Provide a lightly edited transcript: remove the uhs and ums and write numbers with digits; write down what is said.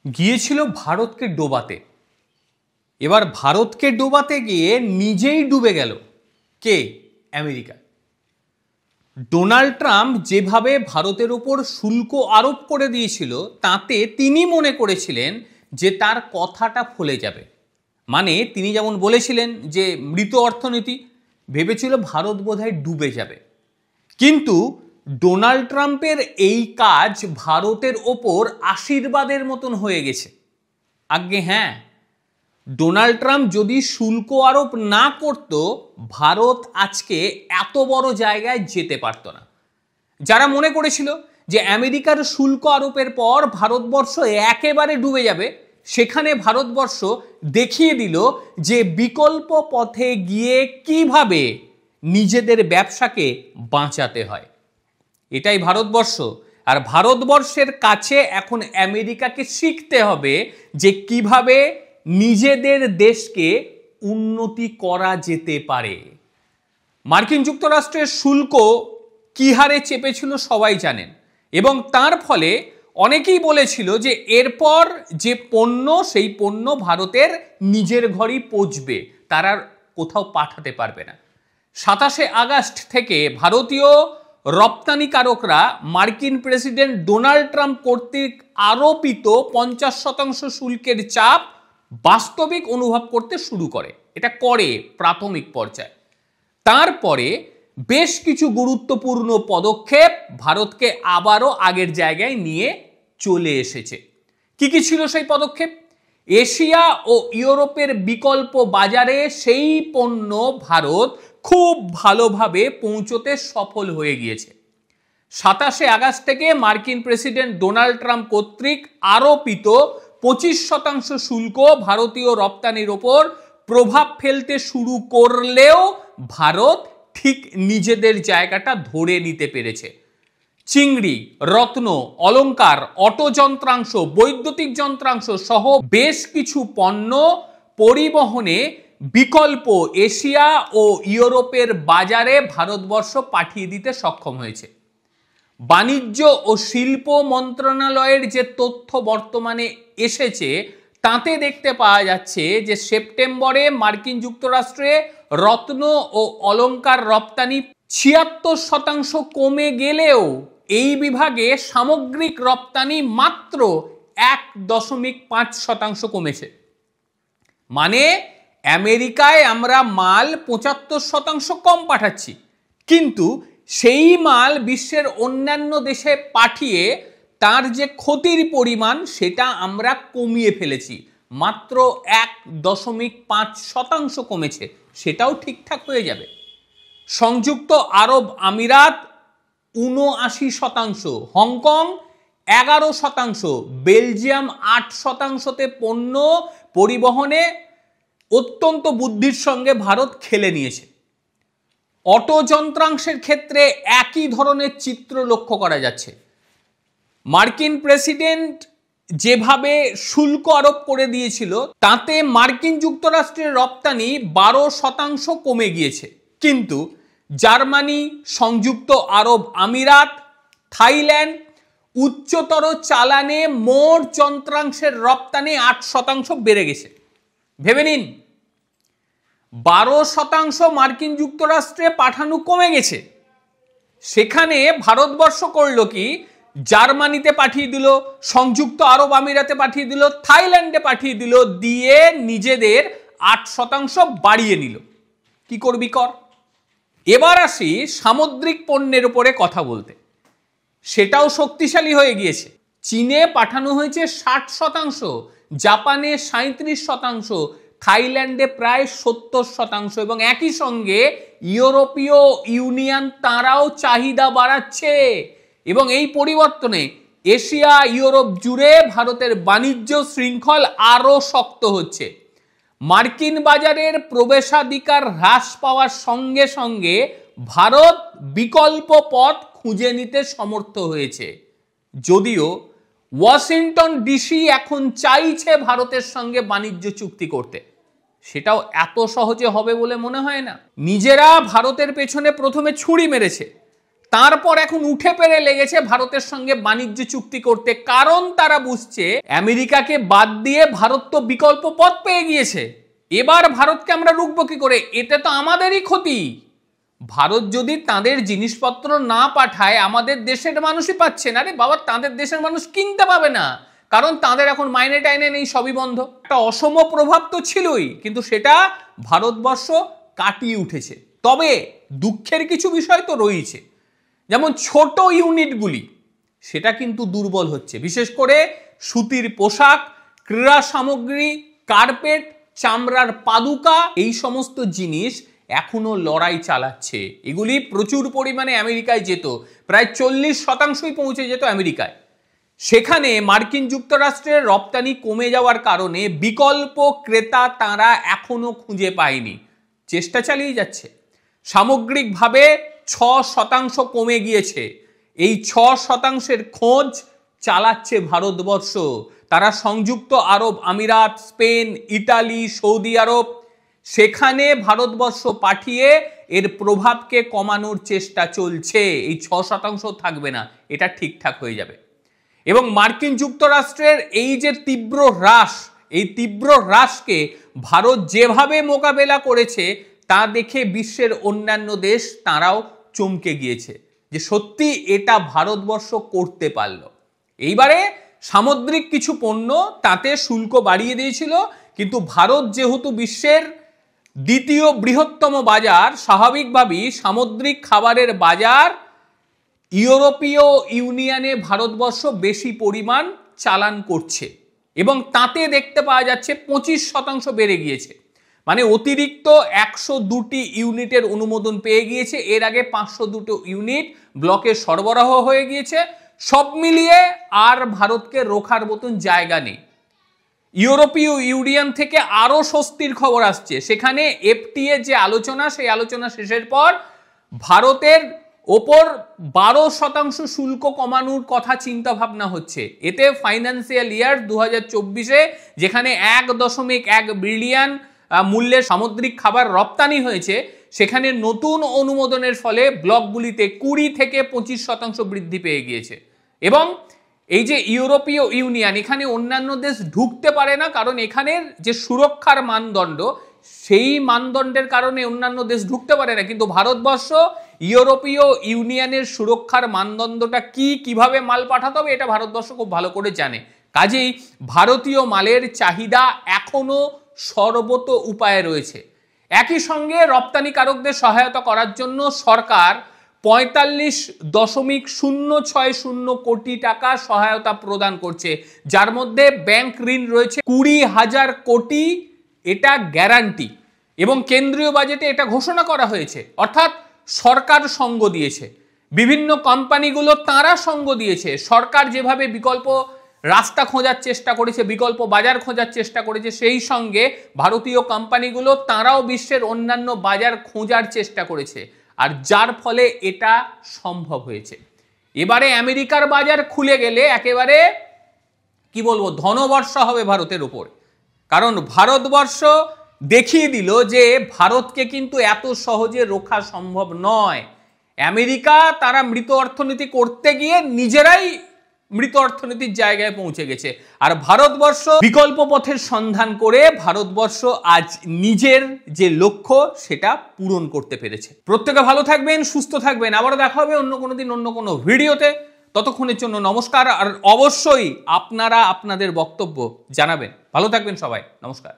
গিয়েছিল ভারতকে ডোবাতে। এবার ভারতকে ডোবাতে গিয়ে নিজেই ডুবে গেল। কে? আমেরিকা। ডোনাল্ড ট্রাম্প যেভাবে ভারতের উপর শুল্ক আরোপ করে দিয়েছিল তাতে তিনি মনে করেছিলেন যে তার কথাটা ফলে যাবে। মানে তিনি যেমন বলেছিলেন যে মৃত অর্থনীতি, ভেবেছিল ভারত বোধহয় ডুবে যাবে। কিন্তু ডোনাল্ড ট্রাম্পের এই কাজ ভারতের ওপর আশীর্বাদের মতন হয়ে গেছে। আজ্ঞে হ্যাঁ, ডোনাল্ড ট্রাম্প যদি শুল্ক আরোপ না করত ভারত আজকে এত বড় জায়গায় যেতে পারত না। যারা মনে করেছিল যে আমেরিকার শুল্ক আরোপের পর ভারতবর্ষ একেবারে ডুবে যাবে, সেখানে ভারতবর্ষ দেখিয়ে দিল যে বিকল্প পথে গিয়ে কিভাবে নিজেদের ব্যবসাকে বাঁচাতে হয়। এটাই ভারতবর্ষ। আর ভারতবর্ষের কাছে এখন আমেরিকাকে শিখতে হবে যে কিভাবে নিজেদের দেশকে উন্নতি করা যেতে পারে। মার্কিন যুক্তরাষ্ট্রের শুল্ক কি হারে চেপেছিল সবাই জানেন, এবং তার ফলে অনেকেই বলেছিল যে এরপর যে পণ্য, সেই পণ্য ভারতের নিজের ঘরেই পৌঁছবে, তারা কোথাও পাঠাতে পারবে না। 27শে আগস্ট থেকে ভারতীয় রপ্তানিকারকরা মার্কিন প্রেসিডেন্ট ডোনাল্ড ট্রাম্প কর্তৃক আরোপিত 50% শুল্কের চাপ বাস্তবিক অনুভব করতে শুরু করে। এটা করে প্রাথমিক পর্যায়ে। তারপরে বেশ কিছু গুরুত্বপূর্ণ পদক্ষেপ ভারতকে আবারও আগের জায়গায় নিয়ে চলে এসেছে। কি কি ছিল সেই পদক্ষেপ? এশিয়া ও ইউরোপের বিকল্প বাজারে সেই পণ্য ভারত খুব ভালোভাবে পৌঁছতে সফল হয়ে গিয়েছে। 27শে আগস্ট থেকে মার্কিন প্রেসিডেন্ট ডোনাল্ড ট্রাম্প কর্তৃক আরোপিত 25% শুল্ক ভারতীয় রপ্তানির ওপর প্রভাব ফেলতে শুরু করলেও ভারত ঠিক নিজেদের জায়গাটা ধরে নিতে পেরেছে। চিংড়ি, রত্ন, অলংকার, অটো যন্ত্রাংশ, বৈদ্যুতিক যন্ত্রাংশ সহ বেশ কিছু পণ্য পরিবহনে বিকল্প এশিয়া ও ইউরোপের বাজারে ভারতবর্ষ পাঠিয়ে দিতে সক্ষম হয়েছে। বাণিজ্য ও শিল্প মন্ত্রণালয়ের যে তথ্য বর্তমানে এসেছে তাতে দেখতে পাওয়া যাচ্ছে যে সেপ্টেম্বরে মার্কিন যুক্তরাষ্ট্রে রত্ন ও অলংকার রপ্তানি 76% কমে গেলেও এই বিভাগে সামগ্রিক রপ্তানি মাত্র 1.5% কমেছে। মানে আমেরিকায় আমরা মাল 75% কম পাঠাচ্ছি, কিন্তু সেই মাল বিশ্বের অন্যান্য দেশে পাঠিয়ে তার যে ক্ষতির পরিমাণ সেটা আমরা কমিয়ে ফেলেছি। মাত্র 1.5% কমেছে, সেটাও ঠিকঠাক হয়ে যাবে। সংযুক্ত আরব আমিরাত 79%, হংকং 11%, বেলজিয়াম 8%তে পণ্য পরিবহনে অত্যন্ত বুদ্ধির সঙ্গে ভারত খেলে নিয়েছে। অটো যন্ত্রাংশের ক্ষেত্রে একই ধরনের চিত্র লক্ষ্য করা যাচ্ছে। মার্কিন প্রেসিডেন্ট যেভাবে শুল্ক আরোপ করে দিয়েছিল তাতে মার্কিন যুক্তরাষ্ট্রের রপ্তানি 12% কমে গিয়েছে, কিন্তু জার্মানি, সংযুক্ত আরব আমিরাত, থাইল্যান্ড উচ্চতর চালানে মোট যন্ত্রাংশের রপ্তানি 8% বেড়ে গেছে। ভেবে নিন, 12% মার্কিন যুক্তরাষ্ট্রে পাঠানো কমে গেছে, সেখানে ভারতবর্ষ করলো কি? জার্মানিতে পাঠিয়ে দিল, সংযুক্ত আরব আমিরাতে পাঠিয়ে দিল, থাইল্যান্ডে পাঠিয়ে দিল, দিয়ে নিজেদের 8% বাড়িয়ে নিল। কি করবি কর। এবার আসি সামুদ্রিক পণ্যের উপরে কথা বলতে। সেটাও শক্তিশালী হয়ে গিয়েছে। চীনে পাঠানো হয়েছে 60%, জাপানে 37%, থাইল্যান্ডে প্রায় 70%, এবং একই সঙ্গে ইউরোপীয় ইউনিয়ন তারাও চাহিদা বাড়াচ্ছে। এবং এই পরিবর্তনে এশিয়া ইউরোপ জুড়ে ভারতের বাণিজ্য শৃঙ্খল আরও শক্ত হচ্ছে। মার্কিন বাজারের প্রবেশাধিকার হ্রাস পাওয়ার সঙ্গে সঙ্গে ভারত বিকল্প পথ খুঁজে নিতে সমর্থ হয়েছে। যদিও ওয়াশিংটন ডিসি এখন চাইছে ভারতের সঙ্গে বাণিজ্য চুক্তি করতে, সেটাও এত সহজে হবে বলে মনে হয় না। নিজেরা ভারতের পেছনে প্রথমে ছুরি মেরেছে, তারপর এখন উঠে পেরে লেগেছে ভারতের সঙ্গে বাণিজ্য চুক্তি করতে, কারণ তারা বুঝছে আমেরিকাকে বাদ দিয়ে ভারত তো বিকল্প পথ পেয়ে গিয়েছে। এবার ভারতকে আমরা রুখবো কি করে? এতে তো আমাদেরই ক্ষতি। ভারত যদি তাদের জিনিসপত্র না পাঠায়, আমাদের দেশের মানুষই পাচ্ছে না। আরে বাবা, তাদের দেশের মানুষ কিনতে পাবে না, কারণ তাদের এখন মাইনে টাইনে নেই, সবই বন্ধ। একটা অসম প্রভাব তো ছিলই, কিন্তু সেটা ভারতবর্ষ কাটিয়ে উঠেছে। তবে দুঃখের কিছু বিষয় তো রয়েছে, যেমন ছোট ইউনিটগুলি সেটা কিন্তু দুর্বল হচ্ছে। বিশেষ করে সুতির পোশাক, ক্রীড়া সামগ্রী, কার্পেট, চামড়ার পাদুকা, এই সমস্ত জিনিস এখনো লড়াই চালাচ্ছে। এগুলি প্রচুর পরিমাণে আমেরিকায় যেত, প্রায় 40% পৌঁছে যেত আমেরিকায়। সেখানে মার্কিন যুক্তরাষ্ট্রের রপ্তানি কমে যাওয়ার কারণে বিকল্প ক্রেতা তারা এখনো খুঁজে পায়নি, চেষ্টা চালিয়ে যাচ্ছে। সামগ্রিকভাবে 6% কমে গিয়েছে। এই 6%-এর খোঁজ চালাচ্ছে ভারতবর্ষ। তারা সংযুক্ত আরব আমিরাত, স্পেন, ইতালি, সৌদি আরব, সেখানে ভারতবর্ষ পাঠিয়ে এর প্রভাবকে কমানোর চেষ্টা চলছে। এই 6% থাকবে না, এটা ঠিকঠাক হয়ে যাবে। এবং মার্কিন যুক্তরাষ্ট্রের এই যে তীব্র হ্রাস, এই তীব্র হ্রাসকে ভারত যেভাবে মোকাবেলা করেছে তা দেখে বিশ্বের অন্যান্য দেশ তারাও চমকে গিয়েছে যে সত্যি এটা ভারতবর্ষ করতে পারল। এইবারে সামুদ্রিক কিছু পণ্য তাতে শুল্ক বাড়িয়ে দিয়েছিল, কিন্তু ভারত যেহেতু বিশ্বের দ্বিতীয় বৃহত্তম বাজার, স্বাভাবিকভাবেই সামুদ্রিক খাবারের বাজার ইউরোপীয় ইউনিয়নে ভারতবর্ষ বেশি পরিমাণ চালান করছে এবং তাতে দেখতে পাওয়া যাচ্ছে 25% বেড়ে গিয়েছে। মানে অতিরিক্ত 102টি ইউনিটের অনুমোদন পেয়ে গিয়েছে। এর আগে 502 ইউনিট ব্লকে সরবরাহ হয়ে গিয়েছে। সব মিলিয়ে আর ভারতকে রোখার মতন জায়গা নেই। ইউরোপীয় ইউনিয়ন থেকে আরো স্বস্তির খবর আসছে। সেখানে এফটিএ যে আলোচনা, সেই আলোচনা শেষের পর ভারতের ওপর 12% শুল্ক কমানোর কথা চিন্তা ভাবনা হচ্ছে। এতে ফাইন্যান্সিয়াল ইয়ার 2024-এ যেখানে 1.1 বিলিয়ন মূল্যের সামুদ্রিক খাবার রপ্তানি হয়েছে, সেখানে নতুন অনুমোদনের ফলে ব্লকগুলিতে 20 থেকে 25% বৃদ্ধি পেয়ে গিয়েছে। এবং এই যে ইউরোপীয় ইউনিয়ন, এখানে অন্যান্য দেশ ঢুকতে পারে না, কারণ এখানের যে সুরক্ষার মানদণ্ড, সেই মানদণ্ডের কারণে অন্যান্য দেশ ঢুকতে পারে না। কিন্তু ভারতবর্ষ ইউরোপীয় ইউনিয়নের সুরক্ষার মানদণ্ডটা কি, কিভাবে মাল পাঠাতে হবে, এটা ভারতবর্ষ খুব ভালো করে জানে। কাজেই ভারতীয় মালের চাহিদা এখনো সর্বত উপায়ে রয়েছে। একই সঙ্গে রপ্তানিকারকদের সহায়তা করার জন্য সরকার 45.060 কোটি টাকা সহায়তা প্রদান করছে, যার মধ্যে ব্যাংক ঋণ রয়েছে 20,000 কোটি, এটা গ্যারান্টি। এবং কেন্দ্রীয় বাজেটে এটা ঘোষণা করা হয়েছে, অর্থাৎ সরকার সঙ্গ দিয়েছে, বিভিন্ন কোম্পানিগুলো তারা সঙ্গ দিয়েছে। সরকার যেভাবে বিকল্প রাস্তা খোঁজার চেষ্টা করেছে, বিকল্প বাজার খোঁজার চেষ্টা করেছে, সেই সঙ্গে ভারতীয় কোম্পানিগুলো তারাও বিশ্বের অন্যান্য বাজার খোঁজার চেষ্টা করেছে, আর যার ফলে এটা সম্ভব হয়েছে। এবারে আমেরিকার বাজার খুলে গেলে একেবারে কি বলবো, ধনবর্ষা হবে ভারতের উপর। কারণ ভারতবর্ষ দেখিয়ে দিল যে ভারতকে কিন্তু এত সহজে রোখা সম্ভব নয়। আমেরিকা তারা মৃত অর্থনীতি করতে গিয়ে নিজেরাই মৃত অর্থনীতির জায়গায় পৌঁছে গেছে, আর ভারতবর্ষ বিকল্প পথের সন্ধান করে ভারতবর্ষ আজ নিজের যে লক্ষ্য সেটা পূরণ করতে পেরেছে। প্রত্যেকে ভালো থাকবেন, সুস্থ থাকবেন। আবারও দেখা হবে অন্য কোনো দিন অন্য কোনো ভিডিওতে। ততক্ষণের জন্য নমস্কার। আর অবশ্যই আপনারা আপনাদের বক্তব্য জানাবেন। ভালো থাকবেন সবাই, নমস্কার।